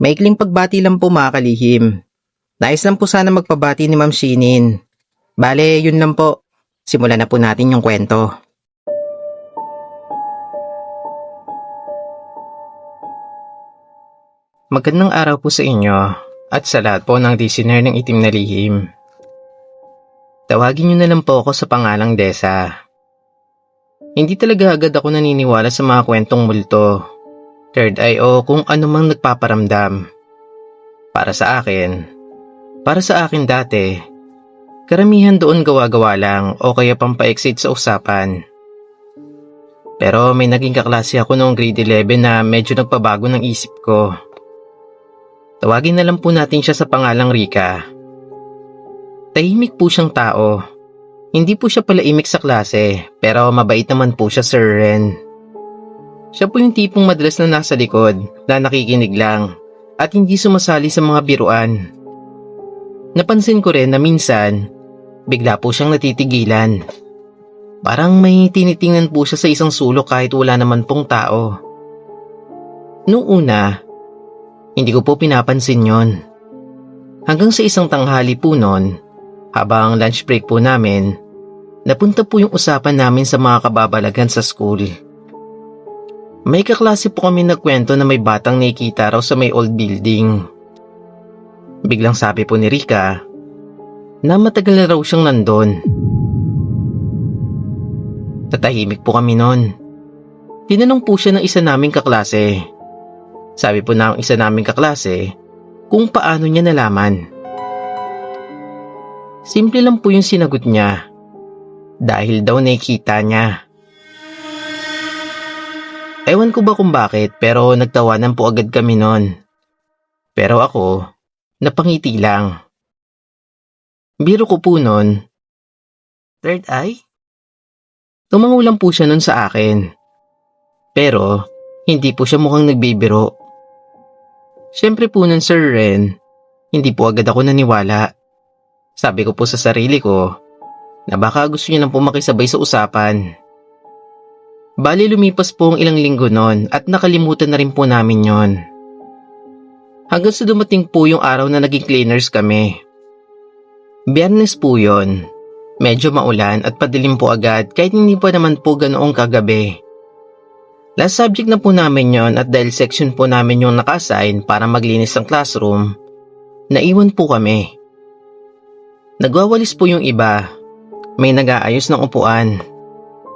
Maikling pagbati lang po mga kalihim. Nais lang po sana magpabati ni Ma'am Shinin. Bale, yun lang po. Simulan na po natin yung kwento. Magandang araw po sa inyo at sa lahat po ng listener ng Itim na Lihim. Tawagin niyo na lang po ako sa pangalang Desa. Hindi talaga agad ako naniniwala sa mga kwentong multo, third eye o kung ano mang nagpaparamdam. Para sa akin dati, karamihan doon gawa-gawa lang o kaya pampaexit sa usapan. Pero may naging kaklase ako noong grade 11 na medyo nagpabago ng isip ko. Tawagin na lang po natin siya sa pangalang Rika. Tahimik po siyang tao. Hindi po siya palaimik sa klase, pero mabait naman po siya, Sir Ren. Siya po yung tipong madalas na nasa likod, na nakikinig lang, at hindi sumasali sa mga biruan. Napansin ko rin na minsan, bigla po siyang natitigilan. Parang may tinitingnan po siya sa isang sulok kahit wala naman pong tao. Noong una, hindi ko po pinapansin yon. Hanggang sa isang tanghali po noon, habang lunch break po namin, napunta po yung usapan namin sa mga kababalagan sa school. May kaklase po kami nagkwento na may batang nakikita raw sa may old building. Biglang sabi po ni Rika na matagal na raw siyang nandun. Tatahimik po kami noon. Tinanong po siya ng isa naming kaklase. Sabi po ng isa naming kaklase kung paano niya nalaman. Simple lang po yung sinagot niya. Dahil daw nakikita niya. Ewan ko ba kung bakit pero nagtawanan po agad kami noon. Pero ako, napangiti lang. Biro ko po noon. Third eye? Tumango lang po siya noon sa akin. Pero hindi po siya mukhang nagbibiro. Siyempre po nun, Sir Ren, hindi po agad ako naniwala. Sabi ko po sa sarili ko na baka gusto niya lang po makisabay sa usapan. Bali lumipas po ang ilang linggo noon at nakalimutan na rin po namin yon. Hanggang sa dumating po yung araw na naging cleaners kami. Biyernes po yon. Medyo maulan at padilim po agad kahit hindi pa naman po ganoong kagabi. Last subject na po namin yon at dahil section po namin yung naka-assign para maglinis ng classroom, naiwan po kami. Nagwawalis po yung iba, may nag-aayos ng upuan.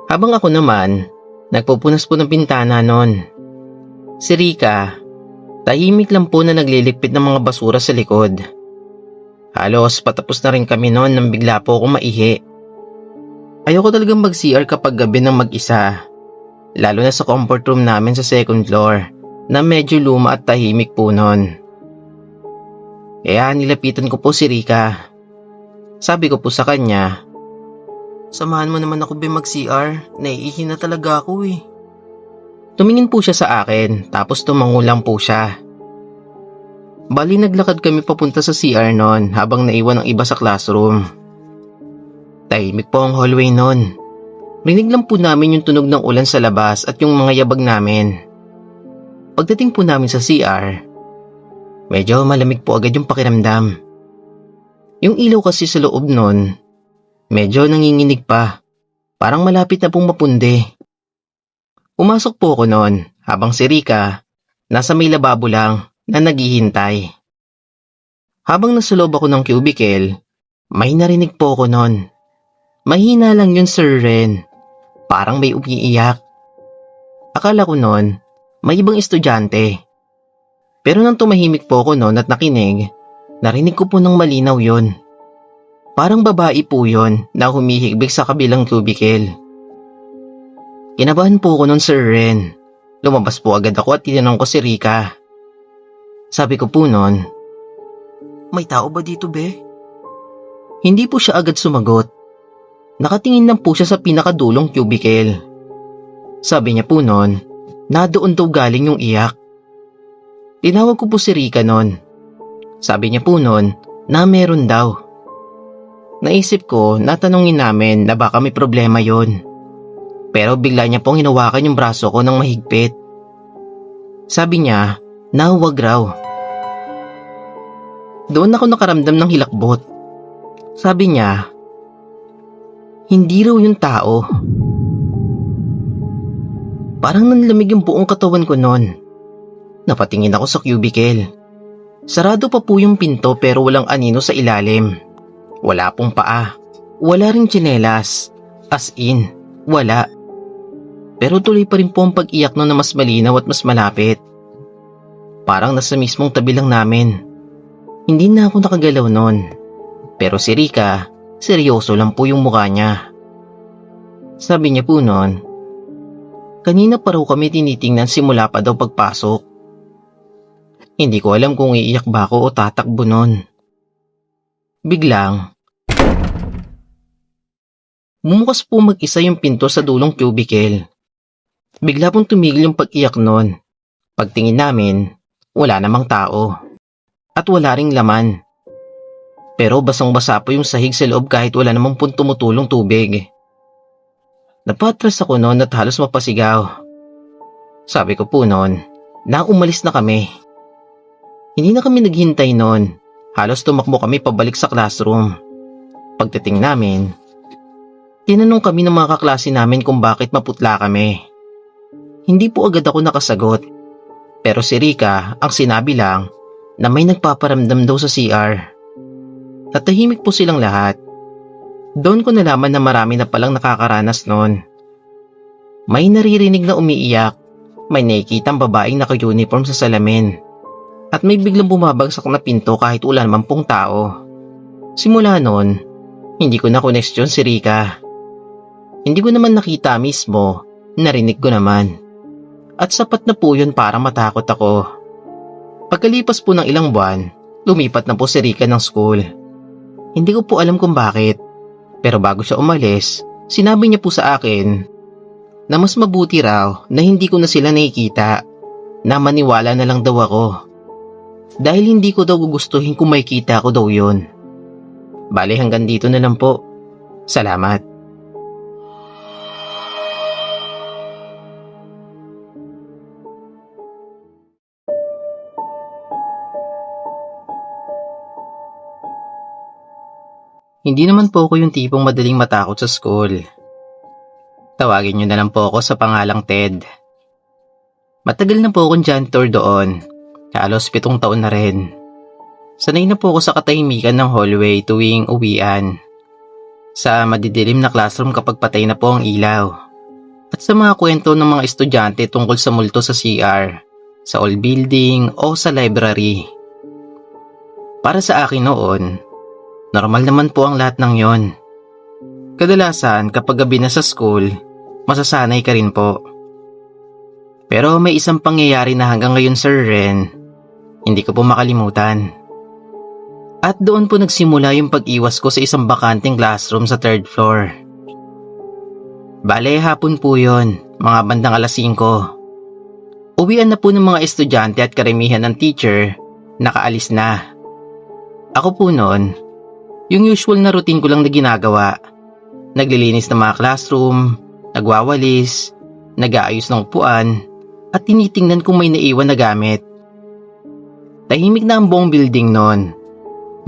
Habang ako naman, nagpupunas po ng pintana nun. Si Rika, tahimik lang po na nagliligpit ng mga basura sa likod. Halos patapos na rin kami noon nang bigla po akong maihi. Ayoko talagang mag-CR kapag gabi ng mag-isa. Lalo na sa comfort room namin sa second floor na medyo luma at tahimik po noon. Kaya nilapitan ko po si Rika. Sabi ko po sa kanya, "Samahan mo naman ako mag-CR, naiihi na talaga ako eh." Tumingin po siya sa akin tapos tumango lang po siya. Bali naglakad kami papunta sa CR noon habang naiwan ang iba sa classroom. Tahimik po ang hallway noon. Rinig lang po namin yung tunog ng ulan sa labas at yung mga yabag namin. Pagdating po namin sa CR, medyo malamig po agad yung pakiramdam. Yung ilaw kasi sa loob nun, medyo nanginginig pa. Parang malapit na pong mapundi. Pumasok po ako noon habang si Rika nasa may lababo lang na naghihintay. Habang nasa loob ako ng cubicle, may narinig po ako noon. Mahina lang yun, Sir Ren. Parang may umiiyak. Akala ko noon, may ibang estudyante. Pero nang tumahimik po ako noon at nakinig, narinig ko po ng malinaw yon. Parang babae po yon na humihigbig sa kabilang cubicle. Kinabahan po ako noon, Sir Ren. Lumabas po agad ako at tinanong ko si Rika. Sabi ko po noon, "May tao ba dito, be?" Hindi po siya agad sumagot. Nakatingin lang po siya sa pinakadulong cubicle. Sabi niya po noon, na doon daw galing yung iyak. Tinawag ko po si Rika noon. Sabi niya po noon na meron daw. Naisip ko na tanungin namin na baka may problema yon. Pero bigla niya pong hinawakan yung braso ko ng mahigpit. Sabi niya na huwag raw. Doon ako nakaramdam ng hilakbot. Sabi niya, hindi raw yung tao. Parang nanlamig yung buong katawan ko noon. Napatingin ako sa cubicle. Sarado pa po yung pinto pero walang anino sa ilalim. Wala pong paa. Wala ring tsinelas. As in, wala. Pero tuloy pa rin po ang pag-iyak noon na mas malinaw at mas malapit. Parang nasa mismong tabi lang namin. Hindi na ako nakagalaw noon. Pero si Rika, seryoso lang po yung mukha niya. Sabi niya po noon, kanina pa raw kami tinitingnan simula pa daw pagpasok. Hindi ko alam kung iiyak ba ako o tatakbo noon. Biglang, bumukas po mag-isa yung pinto sa dulong cubicle. Bigla pong tumigil yung pag-iyak noon. Pagtingin namin, wala namang tao. At wala ring laman. Pero basang-basa po yung sahig sa loob kahit wala namang pong tumutulong tubig. Napatras ako noon at halos mapasigaw. Sabi ko po noon na umalis na kami. Hindi na kami naghintay noon. Halos tumakbo kami pabalik sa classroom. Pagdating namin, tinanong kami ng mga kaklase namin kung bakit maputla kami. Hindi po agad ako nakasagot. Pero si Rika ang sinabi lang na may nagpaparamdam daw sa CR. At tahimik po silang lahat. Doon ko nalaman na marami na palang nakakaranas noon. May naririnig na umiiyak. May nakikitang babaeng naka-uniform sa salamin. At may biglang bumabagsak na pinto kahit wala naman pong tao. Simula noon, hindi ko na koneksyon si Rika. Hindi ko naman nakita mismo, narinig ko naman. At sapat na po yun para matakot ako. Pagkalipas po ng ilang buwan, lumipat na po si Rika ng school. Hindi ko po alam kung bakit. Pero bago siya umalis, sinabi niya po sa akin na mas mabuti raw na hindi ko na sila nakikita, na maniwala na lang daw ako. Dahil hindi ko daw gugustuhin kung makikita ko daw yun. Bale hanggang dito na lang po. Salamat. Hindi naman po ako yung tipong madaling matakot sa school. Tawagin niyo na lang po ako sa pangalang Ted. Matagal na po akong janitor doon. Halos 7 taon na rin. Sanay na po ako sa katahimikan ng hallway tuwing uwian. Sa madidilim na classroom kapag patay na po ang ilaw. At sa mga kwento ng mga estudyante tungkol sa multo sa CR, sa old building o sa library. Para sa akin noon, normal naman po ang lahat ng yon. Kadalasan kapag gabi na sa school, masasanay ka rin po. Pero may isang pangyayari na hanggang ngayon Sir Ren, hindi ko po makalimutan. At doon po nagsimula yung pag-iwas ko sa isang bakanteng classroom sa 3rd floor. Bale, hapon po yon, mga bandang 5:00. Uwian na po ng mga estudyante at karamihan ng teacher, nakaalis na. Ako po noon, yung usual na routine ko lang na ginagawa. Naglilinis ng mga classroom, nagwawalis, nag-aayos ng upuan, at tinitingnan kung may naiwan na gamit. Tahimik na ang buong building noon.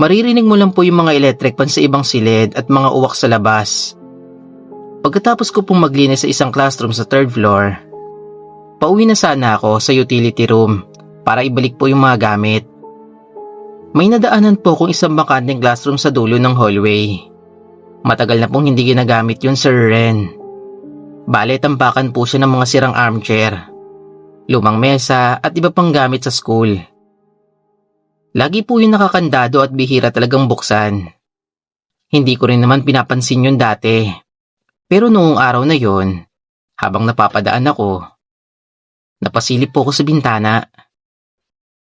Maririnig mo lang po yung mga electric fan sa ibang silid at mga uwak sa labas. Pagkatapos ko pong maglinis sa isang classroom sa 3rd floor, pauwi na sana ako sa utility room para ibalik po yung mga gamit. May nadaanan po kung isang bakanteng classroom sa dulo ng hallway. Matagal na pong hindi ginagamit yun Sir Ren. Bale, tampakan po siya ng mga sirang armchair, lumang mesa at iba pang gamit sa school. Lagi po yung nakakandado at bihira talagang buksan. Hindi ko rin naman pinapansin yun dati. Pero noong araw na yon, habang napapadaan ako, napasilip po ako sa bintana.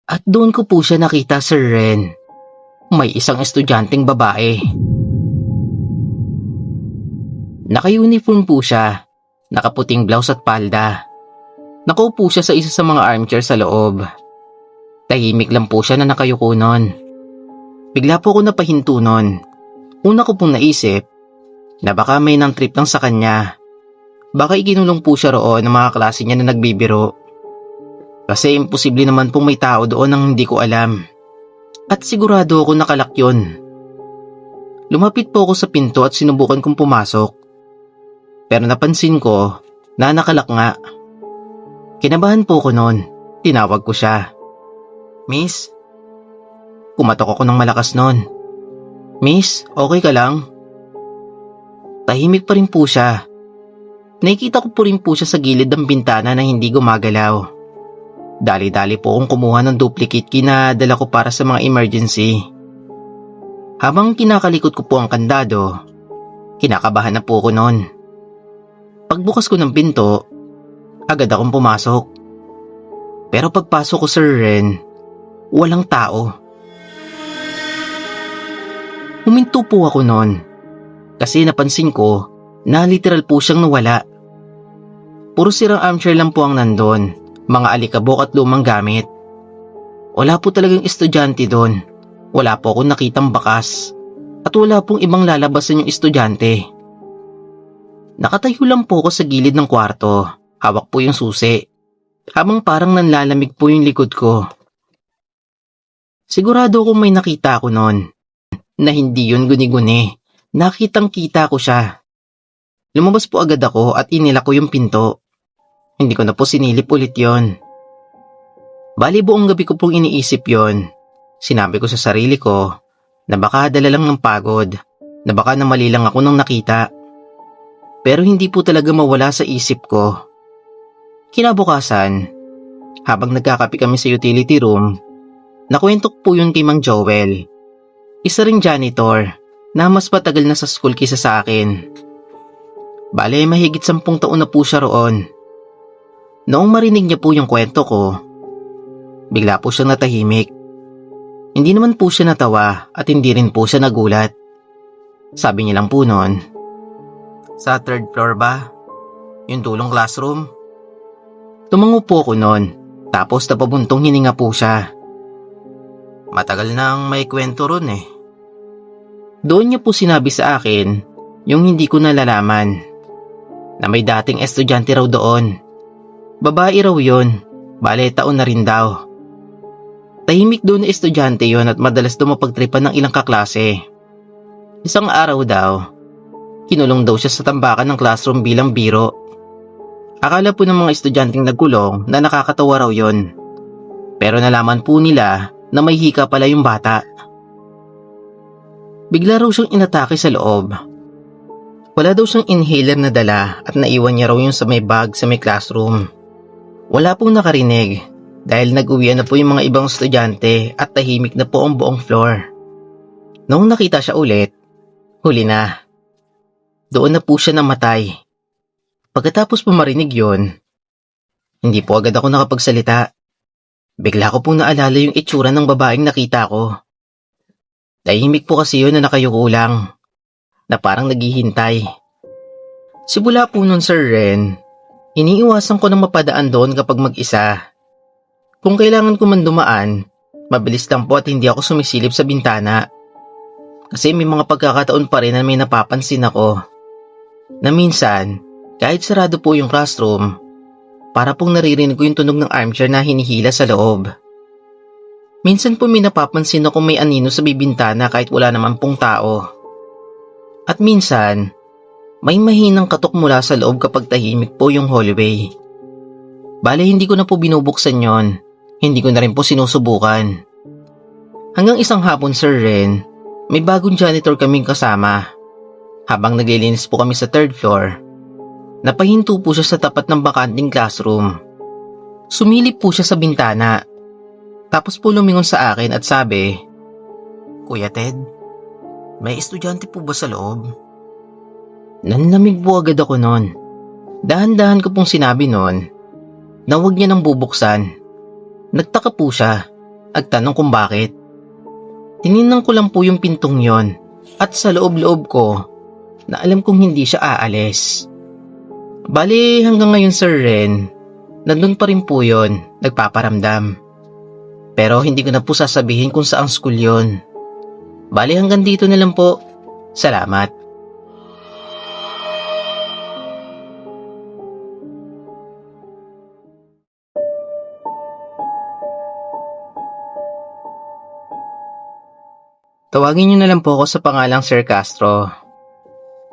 At doon ko po siya nakita Sir Ren. May isang estudyanteng babae. Naka-uniform po siya, nakaputing blouse at palda. Nakaupo siya sa isa sa mga armchair sa loob. Tahimik lang po siya na nakayuko nun. Bigla po ako napahinto nun. Una ko pong naisip na baka may nang trip lang sa kanya. Baka ikinulong po siya roon ng mga klase niya na nagbibiro. Kasi imposible naman pong may tao doon nang hindi ko alam. At sigurado ako nakalak yun. Lumapit po ako sa pinto at sinubukan kong pumasok. Pero napansin ko na nakalak nga. Kinabahan po ko noon. Tinawag ko siya. Miss? Kumatok ako ng malakas noon. Miss, okay ka lang? Tahimik pa rin po siya. Nakikita ko po rin po siya sa gilid ng bintana na hindi gumagalaw. Dali-dali po akong kumuha ng duplicate key na dala ko para sa mga emergency. Habang kinakalikot ko po ang kandado, kinakabahan na po ako noon. Pagbukas ko ng pinto, agad akong pumasok. Pero pagpasok ko, Sir Ren, walang tao. Huminto po ako noon kasi napansin ko na literal po siyang nawala. Puro sirang armchair lang po ang nandun, mga alikabok at lumang gamit. Wala po talagang estudyante doon. Wala po akong nakitang bakas. At wala pong ibang lalabasan yung estudyante. Nakatayo lang po ako sa gilid ng kwarto. Hawak po yung susi. Habang parang nanlalamig po yung likod ko. Sigurado akong may nakita ako noon. Na hindi yun guni-guni. Nakitang kita ko siya. Lumabas po agad ako at inilak ko yung pinto. Hindi ko na po sinilip ulit yon. Bali buong gabi ko pong iniisip yon. Sinabi ko sa sarili ko na baka dala lang ng pagod, na baka namali lang ako nang nakita. Pero hindi po talaga mawala sa isip ko. Kinabukasan, habang nagkakape kami sa utility room, nakwento ko po yun kay Mang Joel. Isa ring janitor na mas patagal na sa school kaysa sa akin. Bale, mahigit 10 taon na po siya roon. Noong marinig niya po yung kwento ko, bigla po siyang natahimik. Hindi naman po siya natawa at hindi rin po siya nagulat. Sabi niya lang po noon, "Sa 3rd floor ba? Yung dulong classroom?" Tumango po ako noon, tapos napabuntong hininga po siya. "Matagal nang may kwento ron eh." Doon niya po sinabi sa akin yung hindi ko nalalaman, na may dating estudyante raw doon. Babae raw yun, bale taon na rin daw. Tahimik doon na estudyante yon at madalas daw mapagtripan ng ilang kaklase. Isang araw daw, kinulong daw siya sa tambakan ng classroom bilang biro. Akala po ng mga estudyanteng nagkulong na nakakatawa raw yon. Pero nalaman po nila na may hika pala yung bata. Bigla raw siyang inatake sa loob. Wala daw siyang inhaler na dala at naiwan niya raw yung sa may bag sa may classroom. Wala pong nakarinig. Dahil nag-uwian na po yung mga ibang estudyante at tahimik na po ang buong floor. Noong nakita siya ulit, huli na. Doon na po siya namatay. Pagkatapos po marinig yon, hindi po agad ako nakapagsalita. Bigla ko po naalala yung itsura ng babaeng nakita ko. Tahimik po kasi yun na nakayuko lang, na parang naghihintay. Simula po nun, Sir Ren, iniiwasan ko na mapadaan doon kapag mag-isa. Kung kailangan ko man dumaan, mabilis lang po at hindi ako sumisilip sa bintana. Kasi may mga pagkakataon pa rin na may napapansin ako. Na minsan, kahit sarado po yung classroom, para pong naririnig ko yung tunog ng armchair na hinihila sa loob. Minsan po may napapansin ako may anino sa bibintana kahit wala naman pong tao. At minsan, may mahinang katok mula sa loob kapag tahimik po yung hallway. Bale, hindi ko na po binubuksan yon. Hindi ko na rin po sinusubukan. Hanggang isang hapon, Sir Ren, may bagong janitor kaming kasama. Habang naglilinis po kami sa 3rd floor, napahinto po siya sa tapat ng bakanting classroom. Sumilip po siya sa bintana. Tapos po lumingon sa akin at sabi, "Kuya Ted, may estudyante po ba sa loob?" Nanlamig po agad ako noon. Dahan-dahan ko pong sinabi noon na huwag niya nang bubuksan. Nagtaka po siya at tanong kung bakit. Tiningnan ko lang po yung pintong yon at sa loob-loob ko na alam kong hindi siya aalis. Bali hanggang ngayon, Sir Ren, nandun pa rin po yon, nagpaparamdam. Pero hindi ko na po sasabihin kung saang school yon. Bali hanggang dito na lang po. Salamat. Tawagin niyo na lang po ako sa pangalang Sir Castro.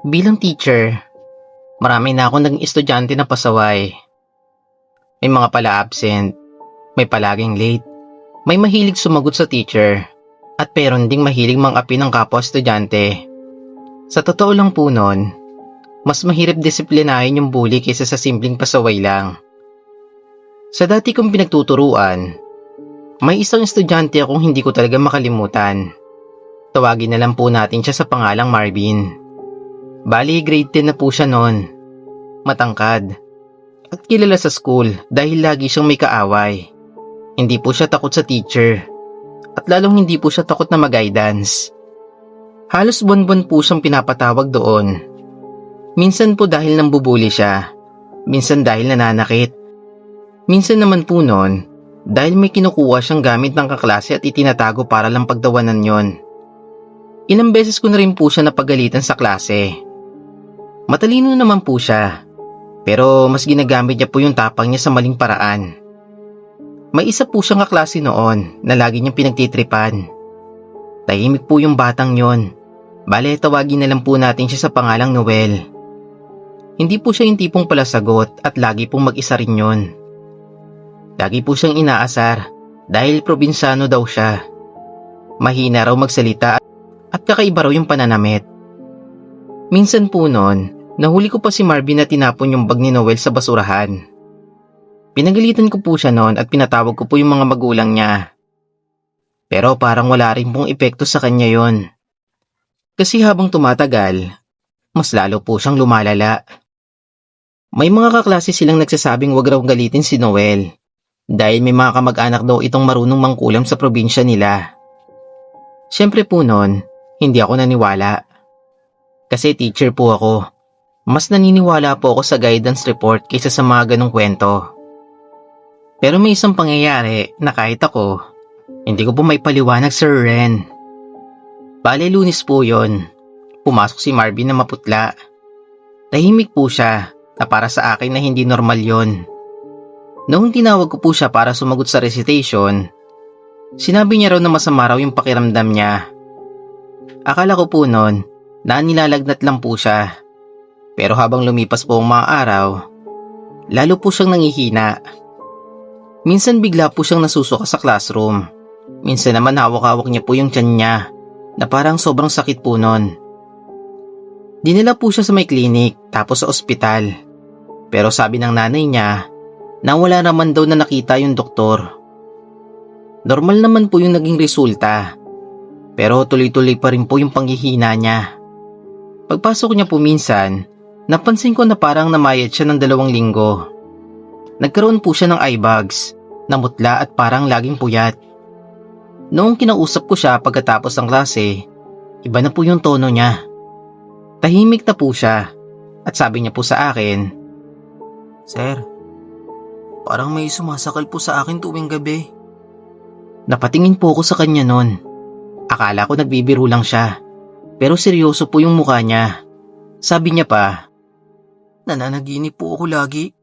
Bilang teacher, marami na akong naging estudyante na pasaway. May mga pala absent, may palaging late, may mahilig sumagot sa teacher, at meron ding mahilig mang-api ng kapwa estudyante. Sa totoo lang po nun, mas mahirap disiplinahin yung bully kaysa sa simpleng pasaway lang. Sa dati kong pinagtuturuan, may isang estudyante akong hindi ko talaga makalimutan. Tawagin na lang po natin siya sa pangalang Marvin. Bali, grade 10 na po siya noon. Matangkad. At kilala sa school dahil lagi siyang may kaaway. Hindi po siya takot sa teacher. At lalong hindi po siya takot na mag-guidance. Halos buwan-buwan po siyang pinapatawag doon. Minsan po dahil nambubuli siya. Minsan dahil nananakit. Minsan naman po noon dahil may kinukuha siyang gamit ng kaklase at itinatago para lang pagtawanan yon. Ilang beses ko na rin po siya napagalitan sa klase. Matalino naman po siya, pero mas ginagamit niya po yung tapang niya sa maling paraan. May isa po siyang kaklase noon na lagi niyang pinagtitripan. Tahimik po yung batang yon. Bale, tawagin na lang po natin siya sa pangalang Noel. Hindi po siya yung tipong palasagot at lagi pong mag-isa rin yon. Lagi po siyang inaasar dahil probinsyano daw siya. Mahina raw magsalita at kakaiba raw yung pananamit. Minsan po noon, nahuli ko pa si Marvin na tinapon yung bag ni Noel sa basurahan. Pinagalitan ko po siya noon at pinatawag ko po yung mga magulang niya. Pero parang wala rin pong epekto sa kanya yon. Kasi habang tumatagal, mas lalo po siyang lumalala. May mga kaklase silang nagsasabing wag raw galitin si Noel dahil may mga kamag-anak daw itong marunong mangkulam sa probinsya nila. Siyempre po noon, hindi ako naniwala. Kasi teacher po ako. Mas naniniwala po ako sa guidance report kaysa sa mga ganong kwento. Pero may isang pangyayari na kahit ako, hindi ko po may paliwanag, Sir Ren. Bale, Lunes po yon. Pumasok si Marvin na maputla. Tahimik po siya na para sa akin na hindi normal yon. Noong tinawag ko po siya para sumagot sa recitation, sinabi niya raw na masama raw yung pakiramdam niya. Akala ko po noon na nilalagnat lang po siya. Pero habang lumipas po ang mga araw, lalo po siyang nangihina. Minsan bigla po siyang nasusuka sa classroom. Minsan naman hawak-hawak niya po yung tiyan niya na parang sobrang sakit po noon. Dinala po siya sa may clinic tapos sa ospital. Pero sabi ng nanay niya na wala naman daw na nakita yung doktor. Normal naman po yung naging resulta. Pero tuloy-tuloy pa rin po yung panghihina niya. Pagpasok niya po minsan, napansin ko na parang namayat siya ng 2 linggo. Nagkaroon po siya ng eye bags, namutla at parang laging puyat. Noong kinausap ko siya pagkatapos ng klase, iba na po yung tono niya. Tahimik na po siya at sabi niya po sa akin, "Sir, parang may sumasakal po sa akin tuwing gabi." Napatingin po ako sa kanya noon. Akala ko nagbibiro lang siya, pero seryoso po yung mukha niya. Sabi niya pa, "Nananaginip po ako lagi.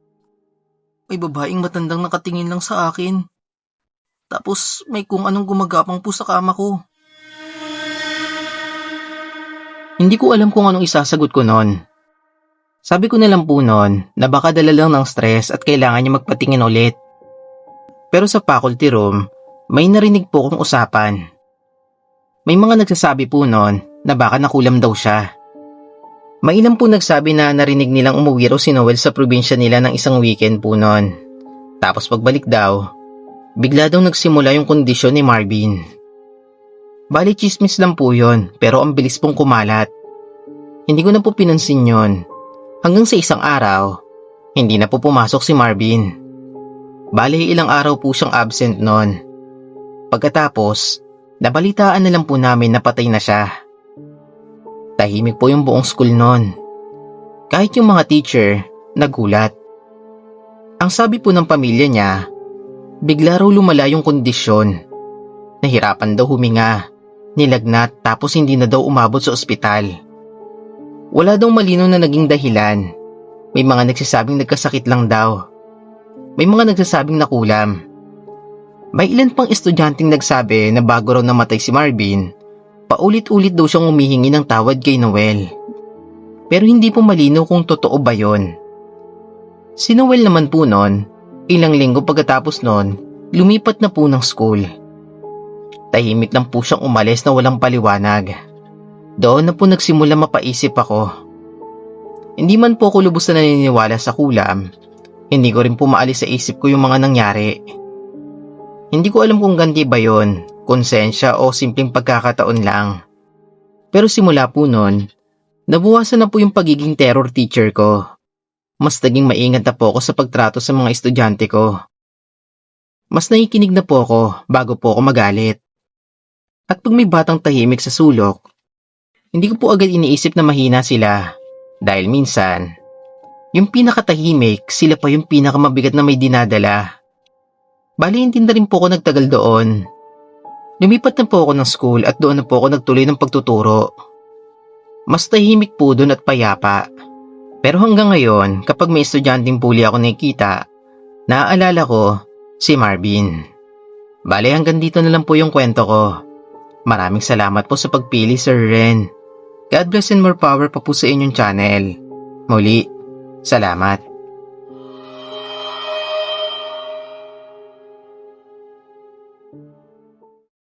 May babaeng matandang nakatingin lang sa akin. Tapos may kung anong gumagapang po sa kama ko." Hindi ko alam kung anong isasagot ko noon. Sabi ko na lang po noon na baka dala lang ng stress at kailangan niya magpatingin ulit. Pero sa faculty room, may narinig po kong usapan. May mga nagsasabi po noon na baka nakulam daw siya. May ilan po nagsabi na narinig nilang umuwi raw si Noel sa probinsya nila ng isang weekend po noon. Tapos pagbalik daw, bigla daw nagsimula yung kondisyon ni Marvin. Bali chismis lang po yon, pero ang bilis pong kumalat. Hindi ko na po pinansin yon. Hanggang sa isang araw, hindi na po pumasok si Marvin. Bali ilang araw po siyang absent noon. Pagkatapos, nabalitaan na lang po namin na patay na siya. Tahimik po yung buong school noon. Kahit yung mga teacher, nagulat. Ang sabi po ng pamilya niya, bigla raw lumala yung kondisyon. Nahirapan daw huminga, nilagnat tapos hindi na daw umabot sa ospital. Wala daw malinaw na naging dahilan. May mga nagsasabing nagkasakit lang daw. May mga nagsasabing nakulam. May ilan pang estudyanteng nagsabi na bago raw namatay si Marvin, Paulit-ulit daw siyang humihingi ng tawad kay Noel. Pero hindi po malinaw kung totoo ba yon. Si Noel naman po noon, ilang linggo pagkatapos noon, lumipat na po ng school. Tahimik lang po siyang umalis na walang paliwanag. Doon na po nagsimula mapaisip ako. Hindi man po ako lubos na naniniwala sa kulam, hindi ko rin po maalis sa isip ko yung mga nangyari. Hindi ko alam kung ganti ba yon, konsensya o simpleng pagkakataon lang. Pero simula po noon, nabuwasan na po yung pagiging terror teacher ko. Mas naging maingat na po ako sa pagtrato sa mga estudyante ko. Mas nakikinig na po ako bago po ako magalit. At pag may batang tahimik sa sulok, hindi ko po agad iniisip na mahina sila. Dahil minsan, yung pinakatahimik, sila pa yung pinakamabigat na may dinadala. Bali, hindi na rin po ako nagtagal doon. Lumipat na po ako ng school at doon na po ako nagtuloy ng pagtuturo. Mas tahimik po doon at payapa. Pero hanggang ngayon, kapag may estudyanteng bully ako nakikita, naaalala ko si Marvin. Bale, hanggang dito na lang po yung kwento ko. Maraming salamat po sa pagpili, Sir Ren. God bless and more power pa po sa inyong channel. Muli, salamat.